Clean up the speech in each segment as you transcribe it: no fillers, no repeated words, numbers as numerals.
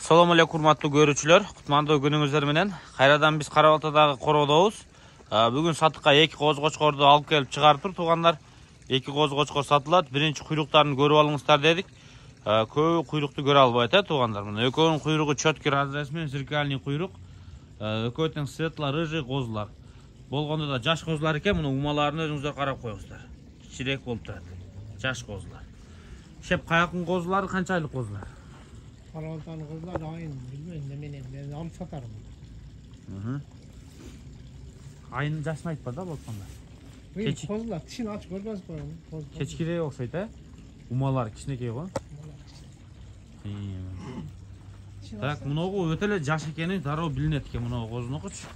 Assalamu alaikum урматтуу көрүүчүлөр. Кутмандуу күнүңүздөр менен. Кайрадан биз Карабалтадагы короодобуз. Бүгүн сатыкка 2 коз-кочкорду алып келип чыгартып тургандар. 2 коз-кочкор сатылат. Биринчи куйруктарын көрүп алыңыздар дедик. Көбү куйрукту көрө албайт туугандар. Мына экөөнүн куйругу чөткү разрез менен зеркальный куйрук. Экөө тең светло рыжий козулар. Болгондо да жаш козулар экен. Мына умаларын өзүңүздөр карап коюңуздар. Кичирээк болуп турат. Жаш козулар. Шеп каяктын козулары канчалык козулар? Karabалтаның kızlar ayın bilmiyorum ben alıp satarım. Ayının yaşını aytpa da bolsonda. Kozlar tişini aç görmez koyun. Keçkireye okşayt ha? Umalar kичинекей го. Так, муногу өтө эле жаш экени дароо билинет экен муногу козунукучу.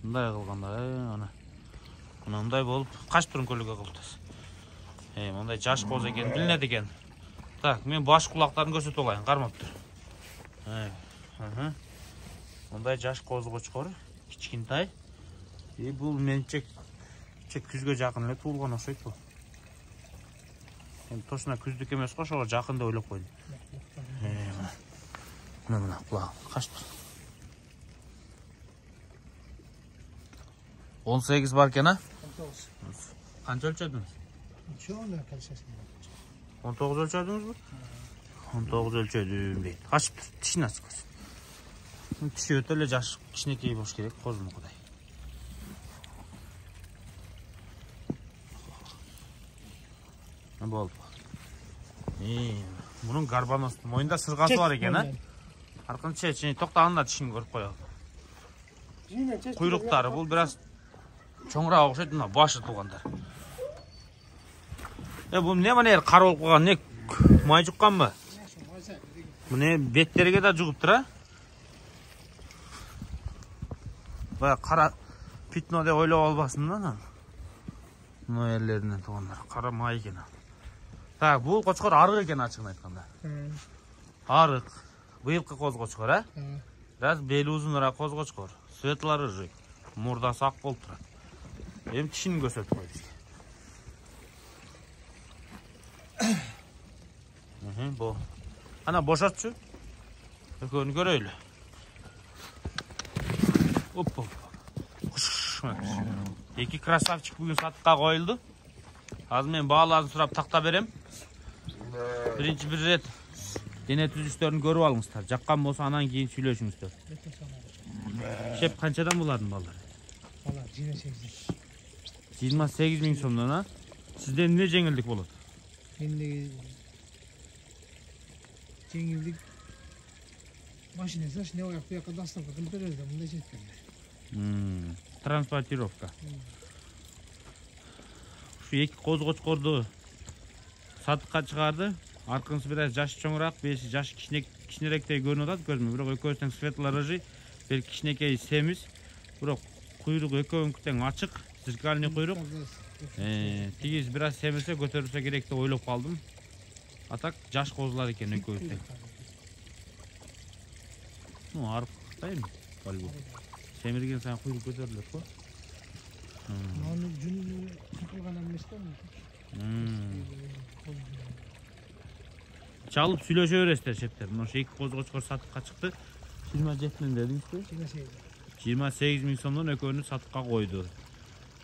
Мындай кылганда, ана. Мындай болуп, кач түрүнкөлүгө кылыптыз. Мындай жаш коз экен билинет экен. Так, мен баш кулактарын көрсөтүп алайын, кармап тур. Мындай жаш коз-кочкор, кичкинтай. Бул менче күзгө жакын эле туулган окшойт бул. Эми точно күздүк эмес го, ошого жакын деп ойлоп койдум. Мына кулагы, качтыр. 18 бар экен, а? 19. Канча өлчөдүңүз? Çoğunu kalışasın. 19 ölçerdiniz mi? 19 ölçödüm deydi. Açıp dur, dişini açık olsun. Dişi ötele yaş, kişinekey boş gerek, kozunu kuday. Ne oldu? Bunun garbanoslu, moyunda sırgası var eken ha? Arkın çeçini, toktağında dişini görüp koyalım. Kuyrukları, bu biraz çoğunrağa okşaydı, başı tuğanlar. Bu ne mana kar olup koygan, ne may жуккан mı? Bu ne betlerige de jugup ha? Baya kara pitno de oylap alбасын da. Muna yerlerinden tuğanlar, kara may eken. Так, bu koçkor arık eken açıkını aytkanda. Arık. Bıyılkı koz-koçkor ha? Biraz beli uzunlara koz-koçkor. Svetlo rыжий. Murdası ak bolup turat. Hem tişini gösterip koyduk. Bu. Ana boşaltçı. Ekönü göröylü. Hop hop. İki krasavчик bugün sattıkka koyuldu. Az men bağlarını surap takta berem. Birinci bir ret dene түзүштөрүн көрүп алыңыздар. Жаккан болсо анан кийин сүйлөшүңүздөр. Шеп канчадан буладын балдар? Бала 28. 28 000 сомдон ha? Sizden ne жеңилдик болот? Şimdi жеңилдик машинасы ne ояк буяка доставка кылып беребиз да мындай жеткенде. Транспортировка. Şu iki koz-koçkordu satыкка чыгарды. Аркынысы biraz жаш чоңураак, беши жаш кичинерээктей көрүнүп атат көзүмө. Бирок экөөсү тең светло рыжий, бир кичинекей семиз. Бирок куйругу экөөнүкү тең ачык, зеркальный куйрук. Тигиз biraz семисе көтөрүлсө керек деп ойлоп калдым. Атак жаш козулар экен экөөсү тең. Арыктай эми? Семирген сайын куйрук көтөрүлөт го. Аны жүнү кылган эмес да. Çalıp сүйлөшө бересиздер шептер. Мына эки коз-кочкор сатыкка чыкты. 27 000 дедиңизби? 28 000 сомдон экөөнү сатыкка койду.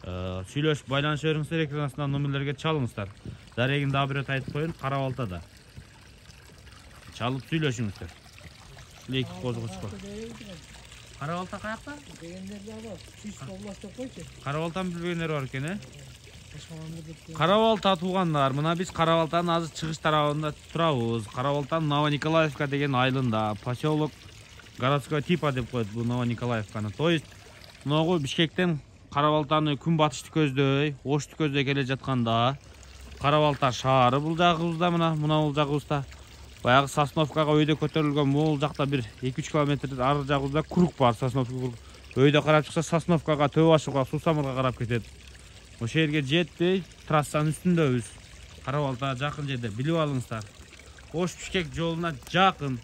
Сүйлөшүп байланыша бериңиздер, экран астынан номерлерге чалыңыздар. Дарегин дагы бир рет айтып коеюн, Карабалтада. Çalıp сүйлөшүңүздөр. Эки коз-кочкор. Карабалта каякта? Карабалтаны билбегендер бар экен, э? Карабалта туугандар, мына биз Карабалтанын азыр чыгыш тарабында турабыз. Карабалтанын Новониколаевка деген айылында, поселок городской типа деп коет бул Новониколаевканы. То есть, могу Бишкектен Карабалтаны күн батышты көздөй, ошту көздөй келе жатканда, Карабалта шаары бул жагыбызда, мына бул жагыбызда. Баягы Сосновкага өйдө көтөрүлгөн могул жакта бир 2-3 километр ары жагыбызда круг бар, Сосновка круг. Өйдө карап чыкса Сосновкага, Төбө Ашууга, Суу Самырга карап кетет. Ошол жерге жетпей, трассанын үстүндөбүз. Карабалта жакын жерде, билип алыңыздар. Ош Бишкек жолуна жакын.